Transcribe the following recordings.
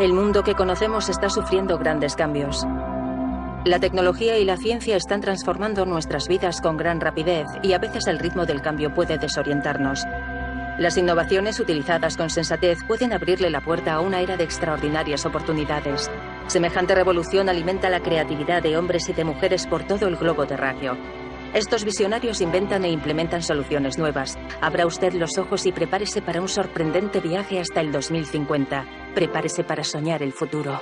El mundo que conocemos está sufriendo grandes cambios. La tecnología y la ciencia están transformando nuestras vidas con gran rapidez y a veces el ritmo del cambio puede desorientarnos. Las innovaciones utilizadas con sensatez pueden abrirle la puerta a una era de extraordinarias oportunidades. Semejante revolución alimenta la creatividad de hombres y de mujeres por todo el globo terráqueo. Estos visionarios inventan e implementan soluciones nuevas. Abra usted los ojos y prepárese para un sorprendente viaje hasta el 2050. Prepárese para soñar el futuro.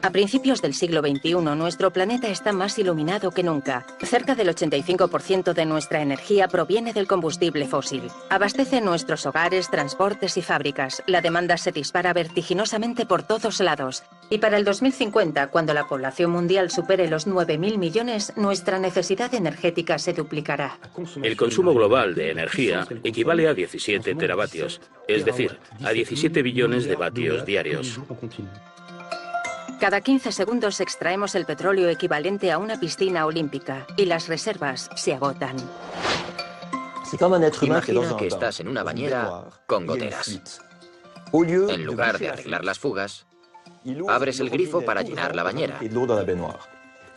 A principios del siglo XXI, nuestro planeta está más iluminado que nunca. Cerca del 85% de nuestra energía proviene del combustible fósil. Abastece nuestros hogares, transportes y fábricas. La demanda se dispara vertiginosamente por todos lados. Y para el 2050, cuando la población mundial supere los 9.000 millones, nuestra necesidad energética se duplicará. El consumo global de energía equivale a 17 teravatios, es decir, a 17 billones de vatios diarios. Cada 15 segundos extraemos el petróleo equivalente a una piscina olímpica y las reservas se agotan. Imagina que estás en una bañera con goteras. En lugar de arreglar las fugas, abres el grifo para llenar la bañera.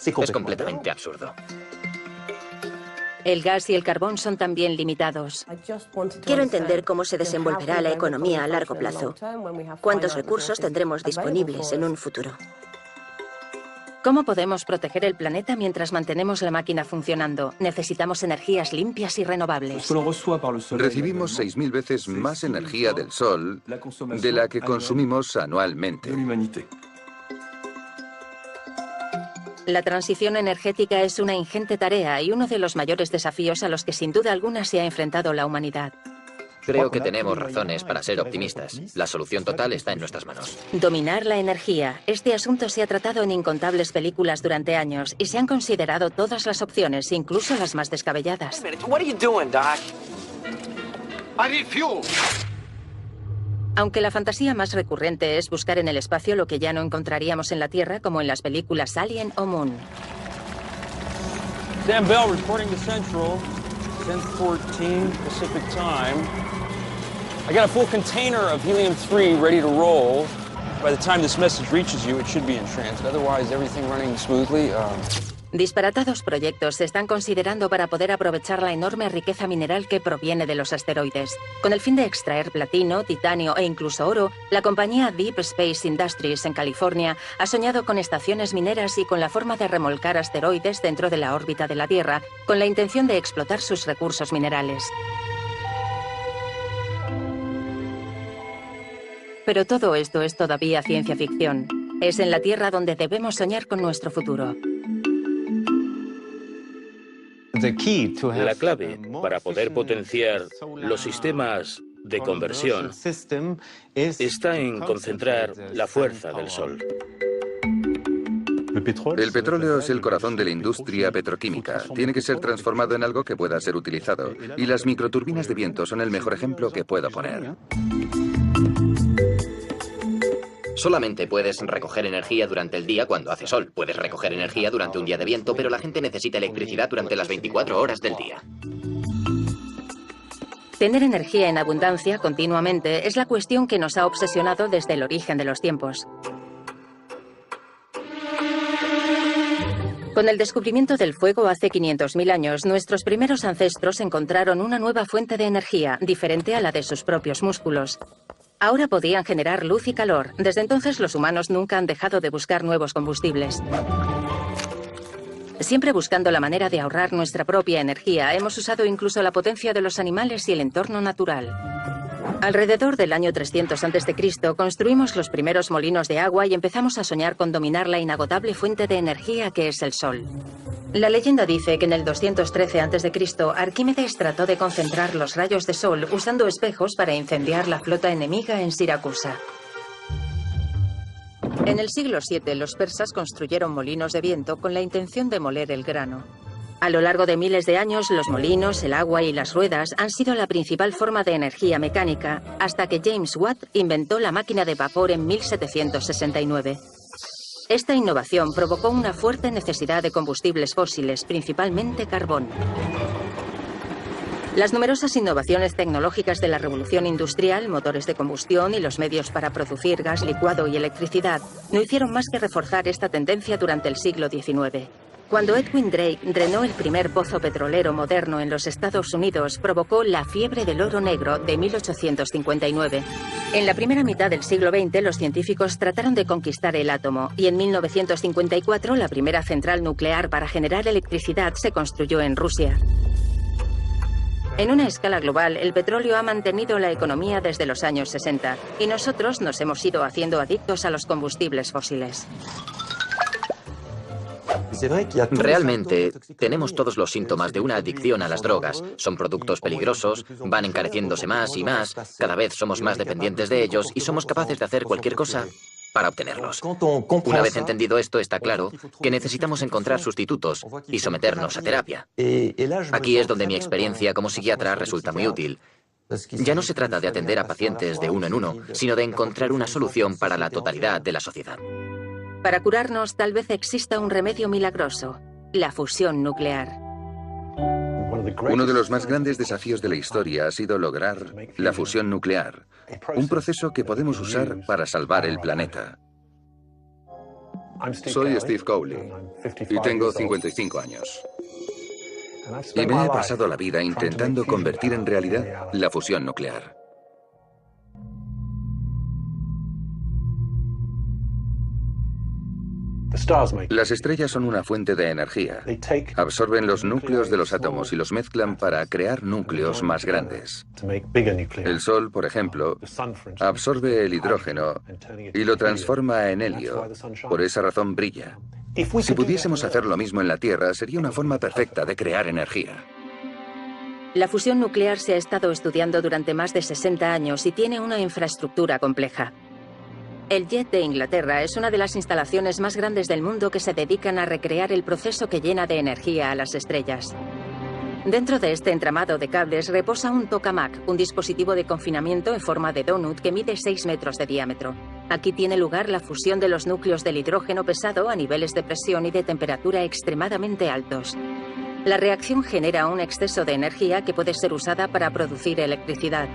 Es completamente absurdo. El gas y el carbón son también limitados. Quiero entender cómo se desenvolverá la economía a largo plazo. ¿Cuántos recursos tendremos disponibles en un futuro? ¿Cómo podemos proteger el planeta mientras mantenemos la máquina funcionando? Necesitamos energías limpias y renovables. Recibimos 6.000 veces más energía del Sol de la que consumimos anualmente. La transición energética es una ingente tarea y uno de los mayores desafíos a los que sin duda alguna se ha enfrentado la humanidad. Creo que tenemos razones para ser optimistas. La solución total está en nuestras manos. Dominar la energía. Este asunto se ha tratado en incontables películas durante años y se han considerado todas las opciones, incluso las más descabelladas. Aunque la fantasía más recurrente es buscar en el espacio lo que ya no encontraríamos en la Tierra, como en las películas Alien o Moon. Sam Bell reporting to Central, 10:14 Pacific Time. I got a full container of helium-3 ready to roll. By the time this message reaches you, it should be in transit. Otherwise, everything running smoothly. Disparatados proyectos se están considerando para poder aprovechar la enorme riqueza mineral que proviene de los asteroides. Con el fin de extraer platino, titanio e incluso oro, la compañía Deep Space Industries en California ha soñado con estaciones mineras y con la forma de remolcar asteroides dentro de la órbita de la Tierra, con la intención de explotar sus recursos minerales. Pero todo esto es todavía ciencia ficción. Es en la Tierra donde debemos soñar con nuestro futuro. La clave para poder potenciar los sistemas de conversión está en concentrar la fuerza del Sol. El petróleo es el corazón de la industria petroquímica. Tiene que ser transformado en algo que pueda ser utilizado. Y las microturbinas de viento son el mejor ejemplo que puedo poner. Solamente puedes recoger energía durante el día cuando hace sol. Puedes recoger energía durante un día de viento, pero la gente necesita electricidad durante las 24 horas del día. Tener energía en abundancia continuamente es la cuestión que nos ha obsesionado desde el origen de los tiempos. Con el descubrimiento del fuego hace 500.000 años, nuestros primeros ancestros encontraron una nueva fuente de energía, diferente a la de sus propios músculos. Ahora podían generar luz y calor. Desde entonces los humanos nunca han dejado de buscar nuevos combustibles. Siempre buscando la manera de ahorrar nuestra propia energía, hemos usado incluso la potencia de los animales y el entorno natural. Alrededor del año 300 a.C. construimos los primeros molinos de agua y empezamos a soñar con dominar la inagotable fuente de energía que es el Sol. La leyenda dice que en el 213 a.C. Arquímedes trató de concentrar los rayos de sol usando espejos para incendiar la flota enemiga en Siracusa. En el siglo VII, los persas construyeron molinos de viento con la intención de moler el grano. A lo largo de miles de años, los molinos, el agua y las ruedas han sido la principal forma de energía mecánica, hasta que James Watt inventó la máquina de vapor en 1769. Esta innovación provocó una fuerte necesidad de combustibles fósiles, principalmente carbón. Las numerosas innovaciones tecnológicas de la revolución industrial, motores de combustión y los medios para producir gas licuado y electricidad, no hicieron más que reforzar esta tendencia durante el siglo XIX. Cuando Edwin Drake drenó el primer pozo petrolero moderno en los Estados Unidos, provocó la fiebre del oro negro de 1859. En la primera mitad del siglo XX, los científicos trataron de conquistar el átomo, y en 1954 la primera central nuclear para generar electricidad se construyó en Rusia. En una escala global, el petróleo ha mantenido la economía desde los años 60, y nosotros nos hemos ido haciendo adictos a los combustibles fósiles. Realmente, tenemos todos los síntomas de una adicción a las drogas. Son productos peligrosos, van encareciéndose más y más, cada vez somos más dependientes de ellos y somos capaces de hacer cualquier cosa para obtenerlos. Una vez entendido esto, está claro que necesitamos encontrar sustitutos y someternos a terapia. Aquí es donde mi experiencia como psiquiatra resulta muy útil. Ya no se trata de atender a pacientes de uno en uno, sino de encontrar una solución para la totalidad de la sociedad. Para curarnos, tal vez exista un remedio milagroso: la fusión nuclear. Uno de los más grandes desafíos de la historia ha sido lograr la fusión nuclear, un proceso que podemos usar para salvar el planeta. Soy Steve Cowley y tengo 55 años. Y me he pasado la vida intentando convertir en realidad la fusión nuclear. Las estrellas son una fuente de energía. Absorben los núcleos de los átomos y los mezclan para crear núcleos más grandes. El Sol, por ejemplo, absorbe el hidrógeno y lo transforma en helio. Por esa razón brilla. Si pudiésemos hacer lo mismo en la Tierra, sería una forma perfecta de crear energía. La fusión nuclear se ha estado estudiando durante más de 60 años y tiene una infraestructura compleja. El JET de Inglaterra es una de las instalaciones más grandes del mundo que se dedican a recrear el proceso que llena de energía a las estrellas. Dentro de este entramado de cables reposa un tokamak, un dispositivo de confinamiento en forma de donut que mide 6 metros de diámetro. Aquí tiene lugar la fusión de los núcleos del hidrógeno pesado a niveles de presión y de temperatura extremadamente altos. La reacción genera un exceso de energía que puede ser usada para producir electricidad.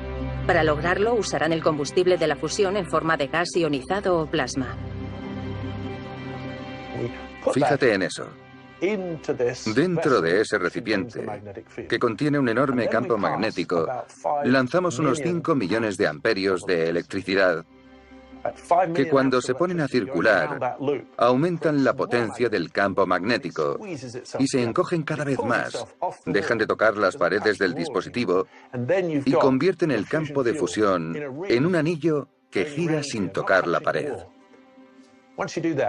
Para lograrlo, usarán el combustible de la fusión en forma de gas ionizado o plasma. Fíjate en eso. Dentro de ese recipiente, que contiene un enorme campo magnético, lanzamos unos 5 millones de amperios de electricidad que cuando se ponen a circular aumentan la potencia del campo magnético y se encogen cada vez más, dejan de tocar las paredes del dispositivo y convierten el campo de fusión en un anillo que gira sin tocar la pared.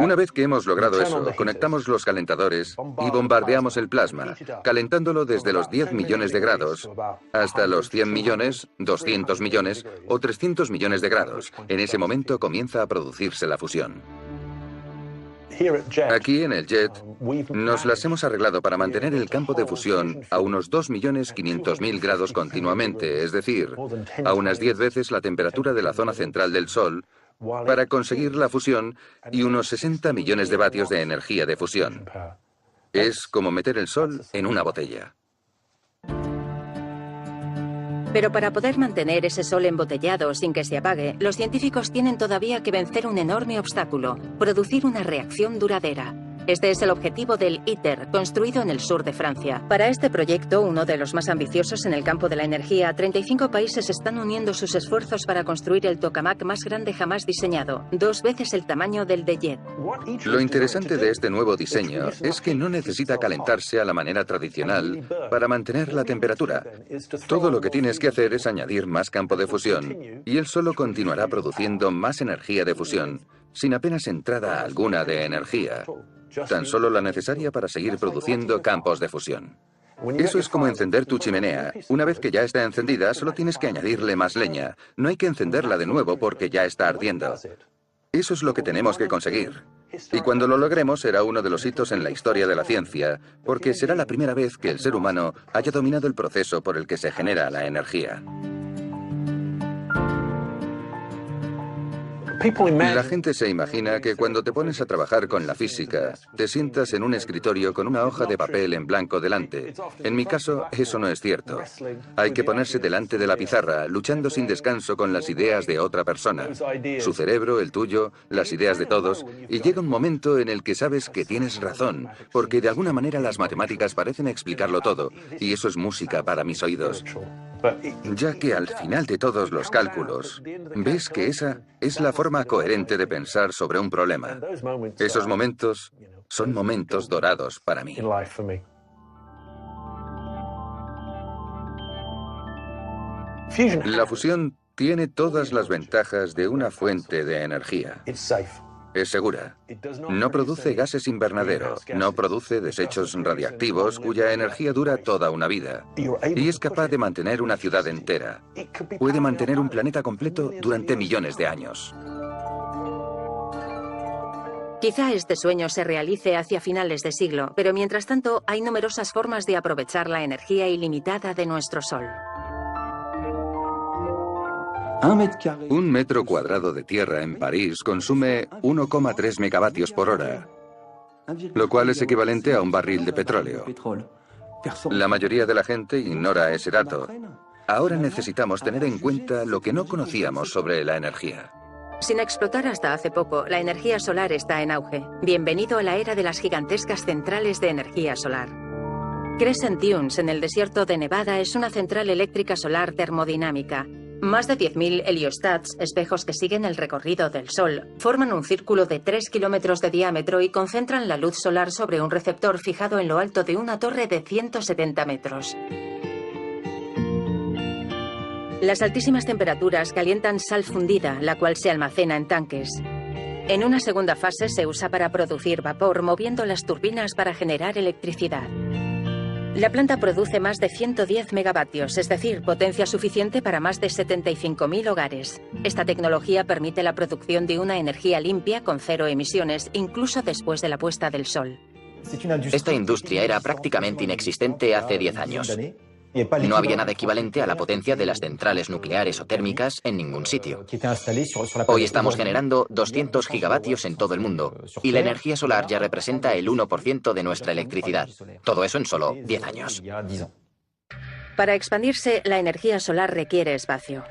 Una vez que hemos logrado eso, conectamos los calentadores y bombardeamos el plasma, calentándolo desde los 10 millones de grados hasta los 100 millones, 200 millones o 300 millones de grados. En ese momento comienza a producirse la fusión. Aquí en el JET nos las hemos arreglado para mantener el campo de fusión a unos 2.500.000 grados continuamente, es decir, a unas 10 veces la temperatura de la zona central del Sol, para conseguir la fusión y unos 60 millones de vatios de energía de fusión. Es como meter el Sol en una botella. Pero para poder mantener ese sol embotellado sin que se apague, los científicos tienen todavía que vencer un enorme obstáculo: producir una reacción duradera. Este es el objetivo del ITER, construido en el sur de Francia. Para este proyecto, uno de los más ambiciosos en el campo de la energía, 35 países están uniendo sus esfuerzos para construir el tokamak más grande jamás diseñado, 2 veces el tamaño del de JET. Lo interesante de este nuevo diseño es que no necesita calentarse a la manera tradicional para mantener la temperatura. Todo lo que tienes que hacer es añadir más campo de fusión y él solo continuará produciendo más energía de fusión, sin apenas entrada alguna de energía. Tan solo la necesaria para seguir produciendo campos de fusión. Eso es como encender tu chimenea. Una vez que ya está encendida, solo tienes que añadirle más leña. No hay que encenderla de nuevo porque ya está ardiendo. Eso es lo que tenemos que conseguir. Y cuando lo logremos será uno de los hitos en la historia de la ciencia, porque será la primera vez que el ser humano haya dominado el proceso por el que se genera la energía. La gente se imagina que cuando te pones a trabajar con la física, te sientas en un escritorio con una hoja de papel en blanco delante. En mi caso, eso no es cierto. Hay que ponerse delante de la pizarra, luchando sin descanso con las ideas de otra persona. Su cerebro, el tuyo, las ideas de todos, y llega un momento en el que sabes que tienes razón, porque de alguna manera las matemáticas parecen explicarlo todo, y eso es música para mis oídos. Ya que al final de todos los cálculos, ves que esa es la forma coherente de pensar sobre un problema. Esos momentos son momentos dorados para mí. La fusión tiene todas las ventajas de una fuente de energía. Es segura. No produce gases invernadero, no produce desechos radiactivos cuya energía dura toda una vida. Y es capaz de mantener una ciudad entera. Puede mantener un planeta completo durante millones de años. Quizá este sueño se realice hacia finales de siglo, pero mientras tanto hay numerosas formas de aprovechar la energía ilimitada de nuestro Sol. 1 metro cuadrado de tierra en París consume 1,3 megavatios por hora, lo cual es equivalente a un barril de petróleo. La mayoría de la gente ignora ese dato. Ahora necesitamos tener en cuenta lo que no conocíamos sobre la energía. Sin explotar hasta hace poco, la energía solar está en auge. Bienvenido a la era de las gigantescas centrales de energía solar. Crescent Dunes, en el desierto de Nevada, es una central eléctrica solar termodinámica. Más de 10.000 heliostats, espejos que siguen el recorrido del Sol, forman un círculo de 3 kilómetros de diámetro y concentran la luz solar sobre un receptor fijado en lo alto de una torre de 170 metros. Las altísimas temperaturas calientan sal fundida, la cual se almacena en tanques. En una segunda fase se usa para producir vapor, moviendo las turbinas para generar electricidad. La planta produce más de 110 megavatios, es decir, potencia suficiente para más de 75.000 hogares. Esta tecnología permite la producción de una energía limpia con 0 emisiones, incluso después de la puesta del sol. Esta industria era prácticamente inexistente hace 10 años. No había nada equivalente a la potencia de las centrales nucleares o térmicas en ningún sitio. Hoy estamos generando 200 gigavatios en todo el mundo y la energía solar ya representa el 1% de nuestra electricidad. Todo eso en solo 10 años. Para expandirse, la energía solar requiere espacio.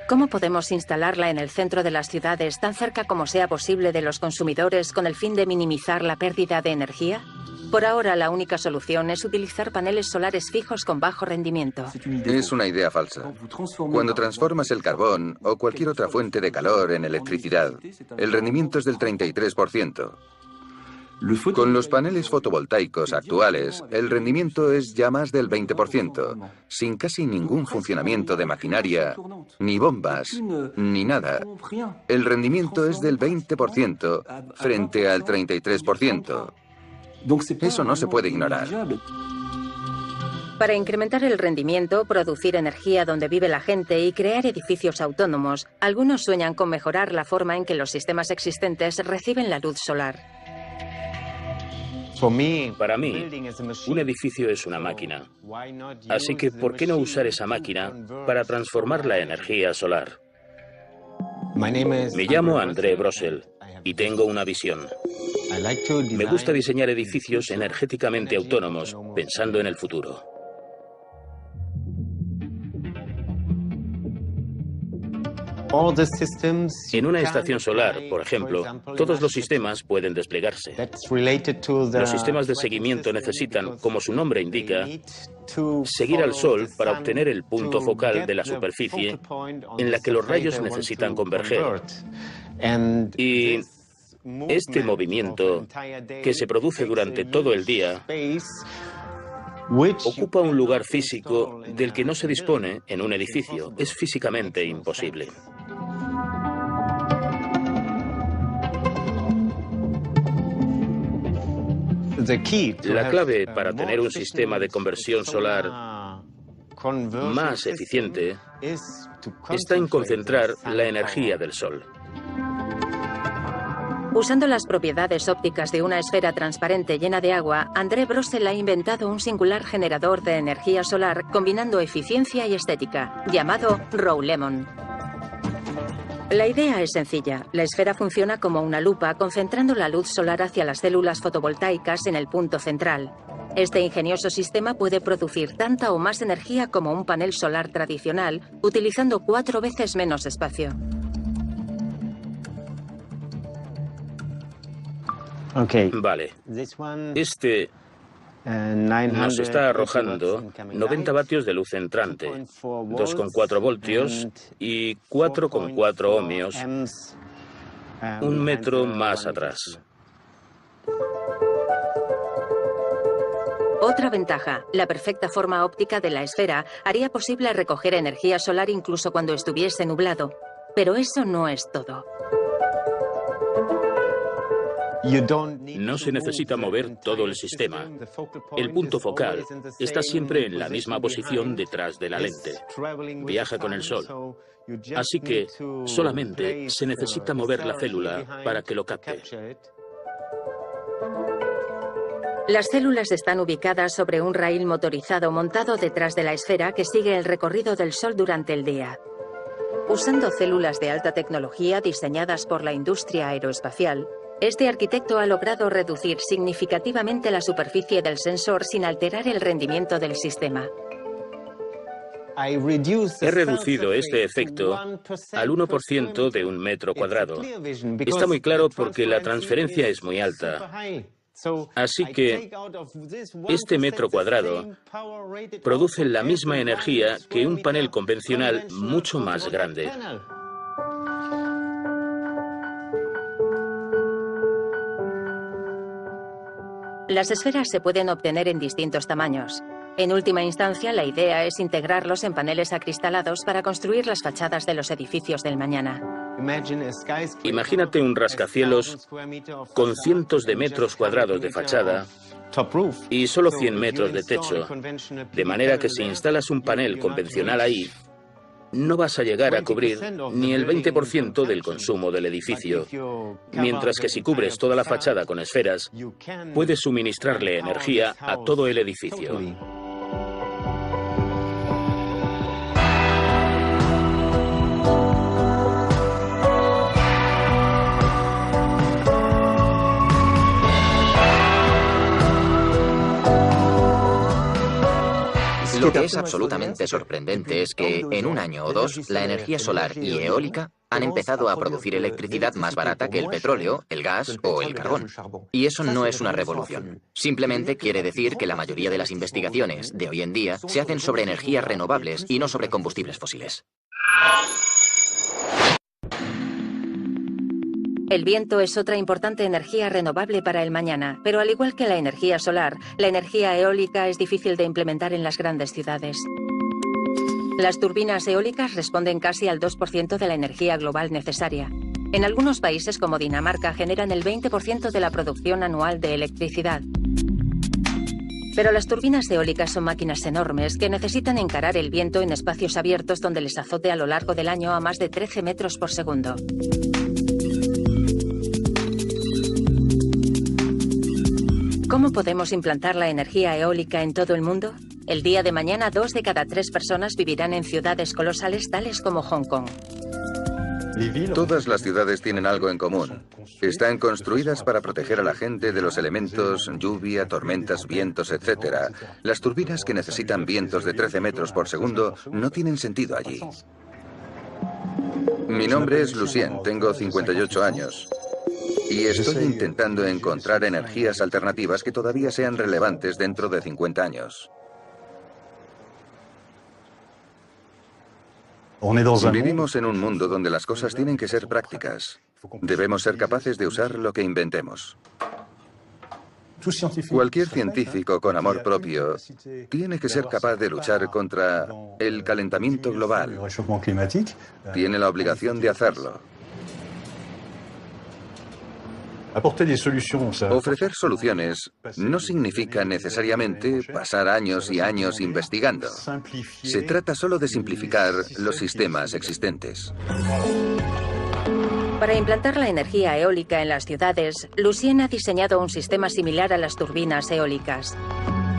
¿Cómo podemos instalarla en el centro de las ciudades, tan cerca como sea posible de los consumidores, con el fin de minimizar la pérdida de energía? Por ahora, la única solución es utilizar paneles solares fijos con bajo rendimiento. Es una idea falsa. Cuando transformas el carbón o cualquier otra fuente de calor en electricidad, el rendimiento es del 33%. Con los paneles fotovoltaicos actuales, el rendimiento es ya más del 20%, sin casi ningún funcionamiento de maquinaria, ni bombas, ni nada. El rendimiento es del 20% frente al 33%. Eso no se puede ignorar. Para incrementar el rendimiento, producir energía donde vive la gente y crear edificios autónomos, algunos sueñan con mejorar la forma en que los sistemas existentes reciben la luz solar. Para mí, un edificio es una máquina. Así que, ¿por qué no usar esa máquina para transformar la energía solar? Me llamo André Brossel y tengo una visión. Me gusta diseñar edificios energéticamente autónomos, pensando en el futuro. En una estación solar, por ejemplo, todos los sistemas pueden desplegarse. Los sistemas de seguimiento necesitan, como su nombre indica, seguir al Sol para obtener el punto focal de la superficie en la que los rayos necesitan converger. Y este movimiento, que se produce durante todo el día, ocupa un lugar físico del que no se dispone en un edificio. Es físicamente imposible. La clave para tener un sistema de conversión solar más eficiente está en concentrar la energía del Sol. Usando las propiedades ópticas de una esfera transparente llena de agua, André Brossel ha inventado un singular generador de energía solar combinando eficiencia y estética, llamado Rowlemon. La idea es sencilla. La esfera funciona como una lupa, concentrando la luz solar hacia las células fotovoltaicas en el punto central. Este ingenioso sistema puede producir tanta o más energía como un panel solar tradicional, utilizando 4 veces menos espacio. Vale. Este nos está arrojando 90 vatios de luz entrante, 2,4 voltios y 4,4 ohmios, 1 metro más atrás. Otra ventaja, la perfecta forma óptica de la esfera haría posible recoger energía solar incluso cuando estuviese nublado. Pero eso no es todo. No se necesita mover todo el sistema. El punto focal está siempre en la misma posición detrás de la lente. Viaja con el sol. Así que solamente se necesita mover la célula para que lo capte. Las células están ubicadas sobre un raíl motorizado montado detrás de la esfera que sigue el recorrido del Sol durante el día. Usando células de alta tecnología diseñadas por la industria aeroespacial, este arquitecto ha logrado reducir significativamente la superficie del sensor sin alterar el rendimiento del sistema. He reducido este efecto al 1% de 1 metro cuadrado. Está muy claro porque la transferencia es muy alta. Así que este metro cuadrado produce la misma energía que un panel convencional mucho más grande. Las esferas se pueden obtener en distintos tamaños. En última instancia, la idea es integrarlos en paneles acristalados para construir las fachadas de los edificios del mañana. Imagínate un rascacielos con cientos de metros cuadrados de fachada y solo 100 metros de techo, de manera que si instalas un panel convencional ahí, no vas a llegar a cubrir ni el 20% del consumo del edificio, mientras que si cubres toda la fachada con esferas, puedes suministrarle energía a todo el edificio. Lo que es absolutamente sorprendente es que en un año o dos la energía solar y eólica han empezado a producir electricidad más barata que el petróleo, el gas o el carbón. Y eso no es una revolución. Simplemente quiere decir que la mayoría de las investigaciones de hoy en día se hacen sobre energías renovables y no sobre combustibles fósiles. El viento es otra importante energía renovable para el mañana, pero al igual que la energía solar, la energía eólica es difícil de implementar en las grandes ciudades. Las turbinas eólicas responden casi al 2% de la energía global necesaria. En algunos países como Dinamarca generan el 20% de la producción anual de electricidad. Pero las turbinas eólicas son máquinas enormes que necesitan encarar el viento en espacios abiertos donde les azote a lo largo del año a más de 13 metros por segundo. ¿Cómo podemos implantar la energía eólica en todo el mundo? El día de mañana, 2 de cada 3 personas vivirán en ciudades colosales tales como Hong Kong. Todas las ciudades tienen algo en común. Están construidas para proteger a la gente de los elementos lluvia, tormentas, vientos, etc. Las turbinas que necesitan vientos de 13 metros por segundo no tienen sentido allí. Mi nombre es Lucien, tengo 58 años. Y estoy intentando encontrar energías alternativas que todavía sean relevantes dentro de 50 años. Vivimos en un mundo donde las cosas tienen que ser prácticas. Debemos ser capaces de usar lo que inventemos. Cualquier científico con amor propio tiene que ser capaz de luchar contra el calentamiento global. Tiene la obligación de hacerlo. Ofrecer soluciones no significa necesariamente pasar años y años investigando. Se trata solo de simplificar los sistemas existentes. Para implantar la energía eólica en las ciudades, Lucien ha diseñado un sistema similar a las turbinas eólicas.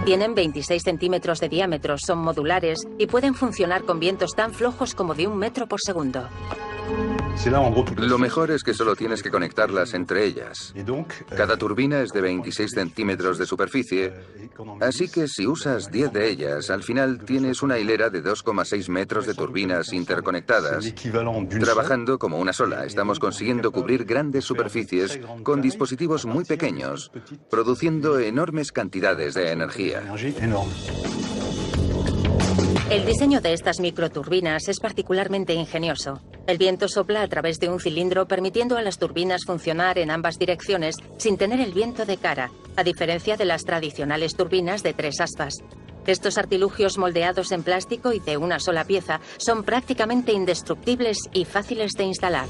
Tienen 26 centímetros de diámetro, son modulares y pueden funcionar con vientos tan flojos como de 1 metro por segundo. Lo mejor es que solo tienes que conectarlas entre ellas. Cada turbina es de 26 centímetros de superficie, así que si usas 10 de ellas, al final tienes una hilera de 2,6 metros de turbinas interconectadas. Trabajando como una sola, estamos consiguiendo cubrir grandes superficies con dispositivos muy pequeños, produciendo enormes cantidades de energía. El diseño de estas microturbinas es particularmente ingenioso. El viento sopla a través de un cilindro, permitiendo a las turbinas funcionar en ambas direcciones sin tener el viento de cara, a diferencia de las tradicionales turbinas de 3 aspas. Estos artilugios moldeados en plástico y de una sola pieza son prácticamente indestructibles y fáciles de instalar.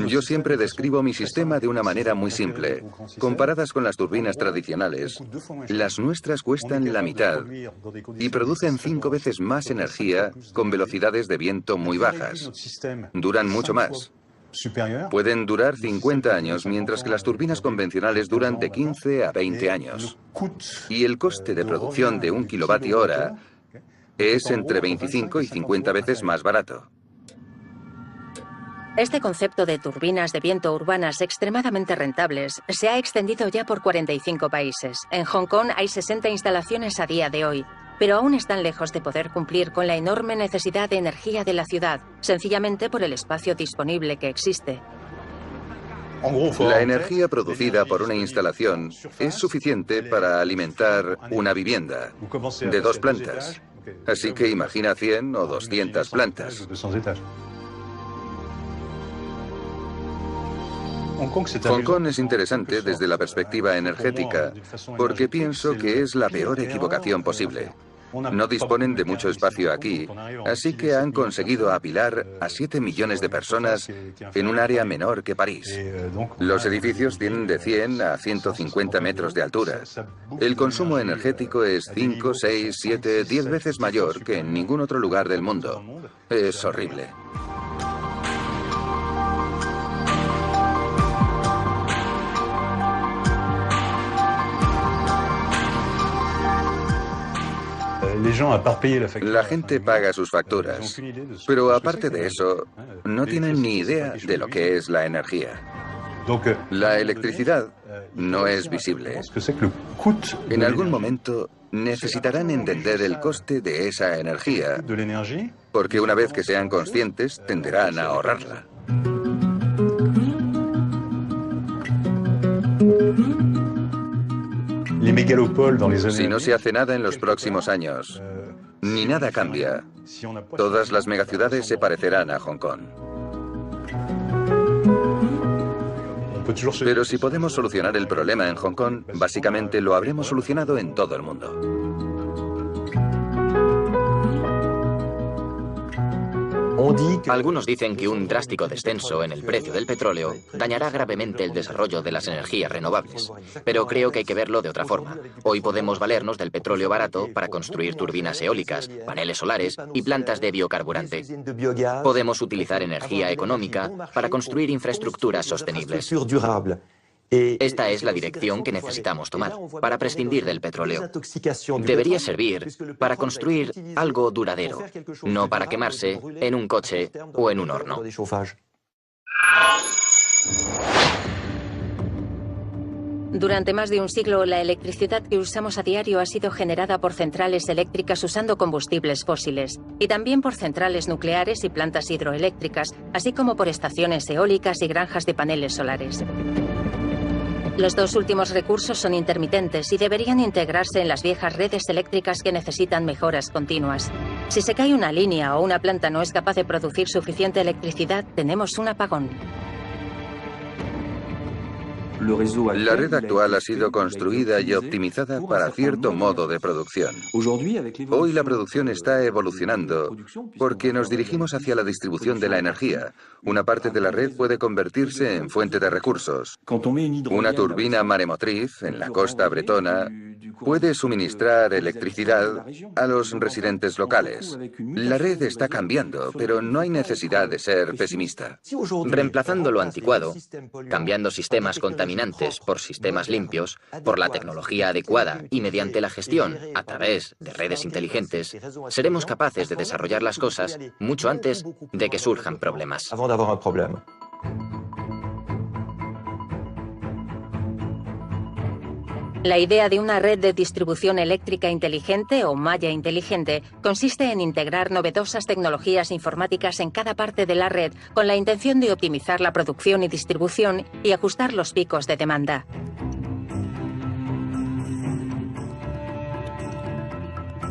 Yo siempre describo mi sistema de una manera muy simple. Comparadas con las turbinas tradicionales, las nuestras cuestan la mitad y producen 5 veces más energía con velocidades de viento muy bajas. Duran mucho más. Pueden durar 50 años, mientras que las turbinas convencionales duran de 15 a 20 años. Y el coste de producción de 1 kilovatio hora es entre 25 y 50 veces más barato. Este concepto de turbinas de viento urbanas extremadamente rentables se ha extendido ya por 45 países. En Hong Kong hay 60 instalaciones a día de hoy, pero aún están lejos de poder cumplir con la enorme necesidad de energía de la ciudad, sencillamente por el espacio disponible que existe. La energía producida por una instalación es suficiente para alimentar una vivienda de 2 plantas. Así que imagina 100 o 200 plantas. Hong Kong es interesante desde la perspectiva energética, porque pienso que es la peor equivocación posible. No disponen de mucho espacio aquí, así que han conseguido apilar a 7 millones de personas en un área menor que París. Los edificios tienen de 100 a 150 metros de altura. El consumo energético es 5, 6, 7, 10 veces mayor que en ningún otro lugar del mundo. Es horrible. La gente paga sus facturas, pero aparte de eso, no tienen ni idea de lo que es la energía. La electricidad no es visible. En algún momento necesitarán entender el coste de esa energía, porque una vez que sean conscientes, tenderán a ahorrarla. Si no se hace nada en los próximos años, ni nada cambia, todas las megaciudades se parecerán a Hong Kong. Pero si podemos solucionar el problema en Hong Kong, básicamente lo habremos solucionado en todo el mundo. Algunos dicen que un drástico descenso en el precio del petróleo dañará gravemente el desarrollo de las energías renovables, pero creo que hay que verlo de otra forma. Hoy podemos valernos del petróleo barato para construir turbinas eólicas, paneles solares y plantas de biocarburante. Podemos utilizar energía económica para construir infraestructuras sostenibles. Esta es la dirección que necesitamos tomar para prescindir del petróleo. Debería servir para construir algo duradero, no para quemarse en un coche o en un horno. Durante más de un siglo, la electricidad que usamos a diario ha sido generada por centrales eléctricas usando combustibles fósiles, y también por centrales nucleares y plantas hidroeléctricas, así como por estaciones eólicas y granjas de paneles solares. Los 2 últimos recursos son intermitentes y deberían integrarse en las viejas redes eléctricas que necesitan mejoras continuas. Si se cae una línea o una planta no es capaz de producir suficiente electricidad, tenemos un apagón. La red actual ha sido construida y optimizada para cierto modo de producción. Hoy la producción está evolucionando porque nos dirigimos hacia la distribución de la energía. Una parte de la red puede convertirse en fuente de recursos. Una turbina maremotriz en la costa bretona puede suministrar electricidad a los residentes locales. La red está cambiando, pero no hay necesidad de ser pesimista. Reemplazando lo anticuado, cambiando sistemas contaminantes por sistemas limpios, por la tecnología adecuada y mediante la gestión a través de redes inteligentes, seremos capaces de desarrollar las cosas mucho antes de que surjan problemas. La idea de una red de distribución eléctrica inteligente o malla inteligente consiste en integrar novedosas tecnologías informáticas en cada parte de la red con la intención de optimizar la producción y distribución y ajustar los picos de demanda.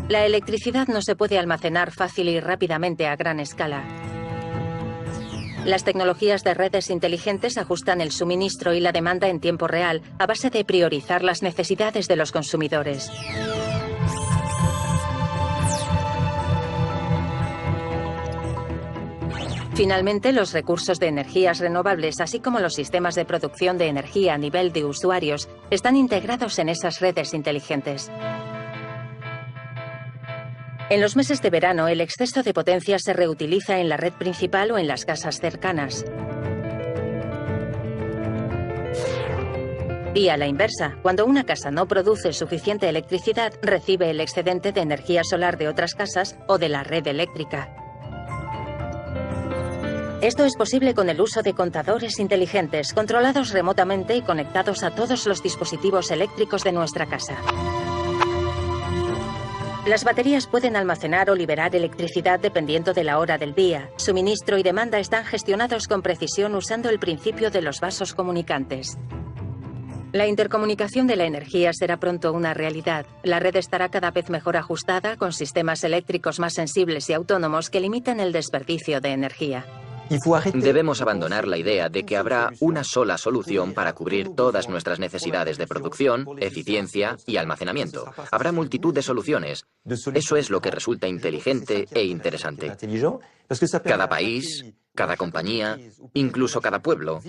La electricidad no se puede almacenar fácil y rápidamente a gran escala. Las tecnologías de redes inteligentes ajustan el suministro y la demanda en tiempo real a base de priorizar las necesidades de los consumidores. Finalmente, los recursos de energías renovables, así como los sistemas de producción de energía a nivel de usuarios, están integrados en esas redes inteligentes. En los meses de verano, el exceso de potencia se reutiliza en la red principal o en las casas cercanas. Y a la inversa, cuando una casa no produce suficiente electricidad, recibe el excedente de energía solar de otras casas o de la red eléctrica. Esto es posible con el uso de contadores inteligentes, controlados remotamente y conectados a todos los dispositivos eléctricos de nuestra casa. Las baterías pueden almacenar o liberar electricidad dependiendo de la hora del día. Suministro y demanda están gestionados con precisión usando el principio de los vasos comunicantes. La intercomunicación de la energía será pronto una realidad. La red estará cada vez mejor ajustada, con sistemas eléctricos más sensibles y autónomos que limitan el desperdicio de energía. Debemos abandonar la idea de que habrá una sola solución para cubrir todas nuestras necesidades de producción, eficiencia y almacenamiento. Habrá multitud de soluciones. Eso es lo que resulta inteligente e interesante. Cada país, cada compañía, incluso cada pueblo,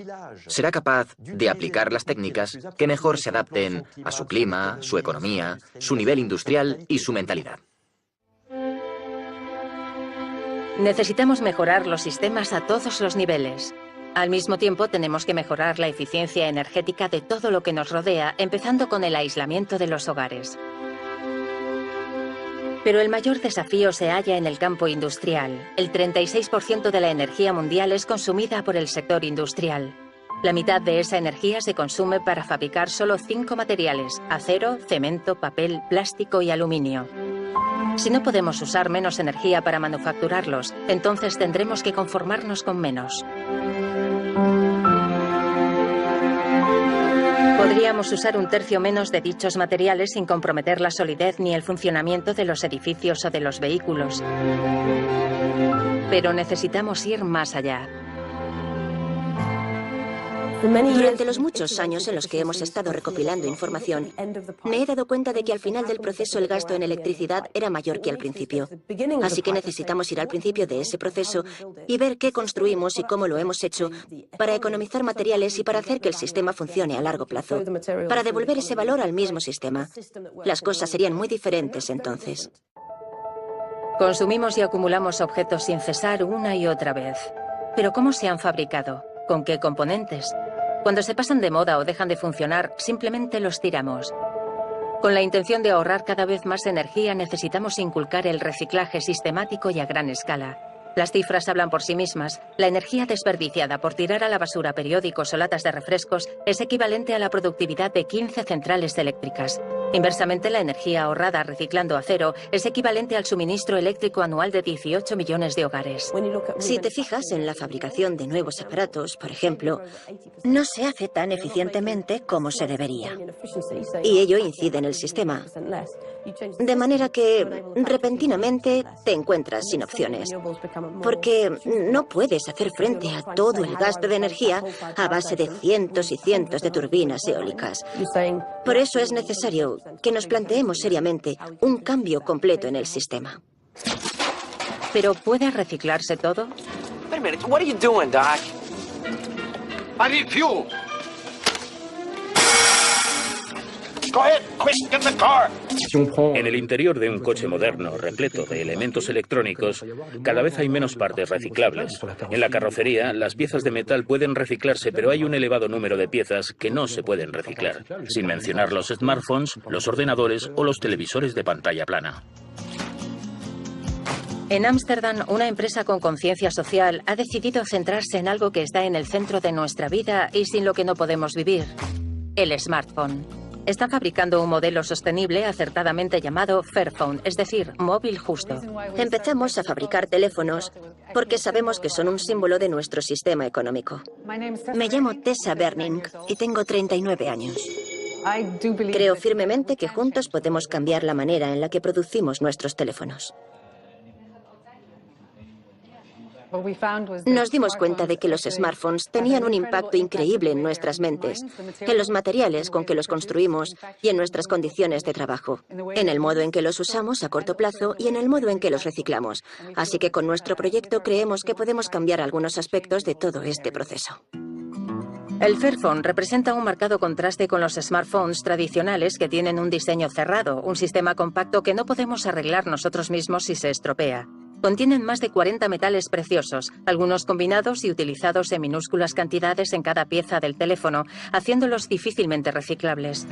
será capaz de aplicar las técnicas que mejor se adapten a su clima, su economía, su nivel industrial y su mentalidad. Necesitamos mejorar los sistemas a todos los niveles. Al mismo tiempo, tenemos que mejorar la eficiencia energética de todo lo que nos rodea, empezando con el aislamiento de los hogares. Pero el mayor desafío se halla en el campo industrial. El 36% de la energía mundial es consumida por el sector industrial. La mitad de esa energía se consume para fabricar solo 5 materiales: acero, cemento, papel, plástico y aluminio. Si no podemos usar menos energía para manufacturarlos, entonces tendremos que conformarnos con menos. Podríamos usar un tercio menos de dichos materiales sin comprometer la solidez ni el funcionamiento de los edificios o de los vehículos. Pero necesitamos ir más allá. Durante los muchos años en los que hemos estado recopilando información, me he dado cuenta de que al final del proceso el gasto en electricidad era mayor que al principio. Así que necesitamos ir al principio de ese proceso y ver qué construimos y cómo lo hemos hecho para economizar materiales y para hacer que el sistema funcione a largo plazo, para devolver ese valor al mismo sistema. Las cosas serían muy diferentes entonces. Consumimos y acumulamos objetos sin cesar una y otra vez. ¿Pero cómo se han fabricado? ¿Con qué componentes? Cuando se pasan de moda o dejan de funcionar, simplemente los tiramos. Con la intención de ahorrar cada vez más energía, necesitamos inculcar el reciclaje sistemático y a gran escala. Las cifras hablan por sí mismas. La energía desperdiciada por tirar a la basura periódicos o latas de refrescos es equivalente a la productividad de 15 centrales eléctricas. Inversamente, la energía ahorrada reciclando acero es equivalente al suministro eléctrico anual de 18 millones de hogares. Si te fijas en la fabricación de nuevos aparatos, por ejemplo, no se hace tan eficientemente como se debería. Y ello incide en el sistema. De manera que repentinamente te encuentras sin opciones. Porque no puedes hacer frente a todo el gasto de energía a base de cientos y cientos de turbinas eólicas. Por eso es necesario que nos planteemos seriamente un cambio completo en el sistema. ¿Pero puede reciclarse todo? Wait a minute, what are you doing, Doc? I need fuel. Go ahead, quick, get the car. En el interior de un coche moderno, repleto de elementos electrónicos, cada vez hay menos partes reciclables. En la carrocería, las piezas de metal pueden reciclarse, pero hay un elevado número de piezas que no se pueden reciclar, sin mencionar los smartphones, los ordenadores o los televisores de pantalla plana. En Ámsterdam, una empresa con conciencia social ha decidido centrarse en algo que está en el centro de nuestra vida y sin lo que no podemos vivir: el smartphone. Está fabricando un modelo sostenible acertadamente llamado Fairphone, es decir, móvil justo. Empezamos a fabricar teléfonos porque sabemos que son un símbolo de nuestro sistema económico. Me llamo Tessa Berning y tengo 39 años. Creo firmemente que juntos podemos cambiar la manera en la que producimos nuestros teléfonos. Nos dimos cuenta de que los smartphones tenían un impacto increíble en nuestras mentes, en los materiales con que los construimos y en nuestras condiciones de trabajo, en el modo en que los usamos a corto plazo y en el modo en que los reciclamos. Así que con nuestro proyecto creemos que podemos cambiar algunos aspectos de todo este proceso. El Fairphone representa un marcado contraste con los smartphones tradicionales que tienen un diseño cerrado, un sistema compacto que no podemos arreglar nosotros mismos si se estropea. Contienen más de 40 metales preciosos, algunos combinados y utilizados en minúsculas cantidades en cada pieza del teléfono, haciéndolos difícilmente reciclables.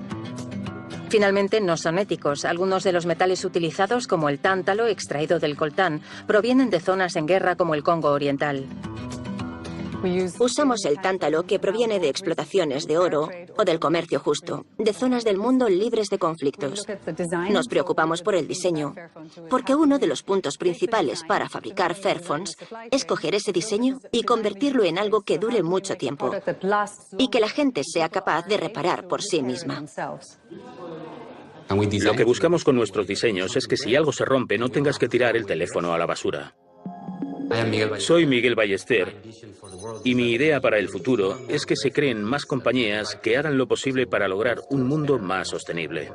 Finalmente, no son éticos. Algunos de los metales utilizados, como el tántalo extraído del coltán, provienen de zonas en guerra como el Congo Oriental. Usamos el tántalo que proviene de explotaciones de oro o del comercio justo, de zonas del mundo libres de conflictos. Nos preocupamos por el diseño, porque uno de los puntos principales para fabricar Fairphones es coger ese diseño y convertirlo en algo que dure mucho tiempo y que la gente sea capaz de reparar por sí misma. Lo que buscamos con nuestros diseños es que si algo se rompe no tengas que tirar el teléfono a la basura. Soy Miguel Ballester y mi idea para el futuro es que se creen más compañías que hagan lo posible para lograr un mundo más sostenible.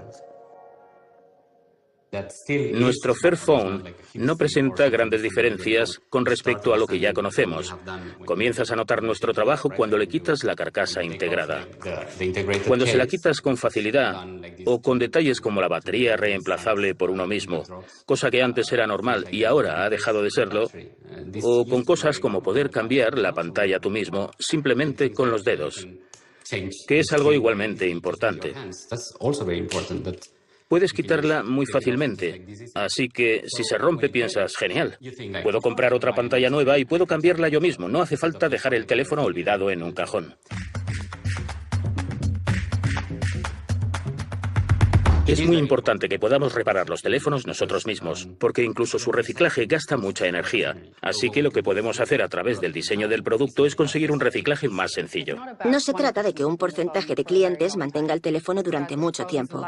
Nuestro Fairphone no presenta grandes diferencias con respecto a lo que ya conocemos. Comienzas a notar nuestro trabajo cuando le quitas la carcasa integrada. Cuando se la quitas con facilidad o con detalles como la batería reemplazable por uno mismo, cosa que antes era normal y ahora ha dejado de serlo, o con cosas como poder cambiar la pantalla tú mismo simplemente con los dedos, que es algo igualmente importante. Puedes quitarla muy fácilmente, así que si se rompe piensas, genial, puedo comprar otra pantalla nueva y puedo cambiarla yo mismo, no hace falta dejar el teléfono olvidado en un cajón. Es muy importante que podamos reparar los teléfonos nosotros mismos, porque incluso su reciclaje gasta mucha energía. Así que lo que podemos hacer a través del diseño del producto es conseguir un reciclaje más sencillo. No se trata de que un porcentaje de clientes mantenga el teléfono durante mucho tiempo.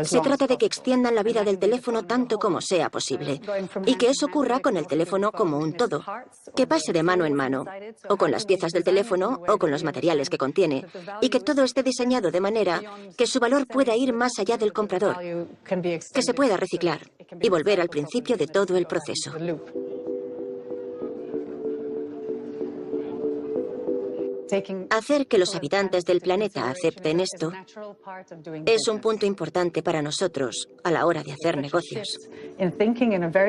Se trata de que extiendan la vida del teléfono tanto como sea posible, y que eso ocurra con el teléfono como un todo, que pase de mano en mano, o con las piezas del teléfono o con los materiales que contiene, y que todo esté diseñado de manera que su valor pueda ir más allá del comprador, que se pueda reciclar y volver al principio de todo el proceso. Hacer que los habitantes del planeta acepten esto es un punto importante para nosotros a la hora de hacer negocios.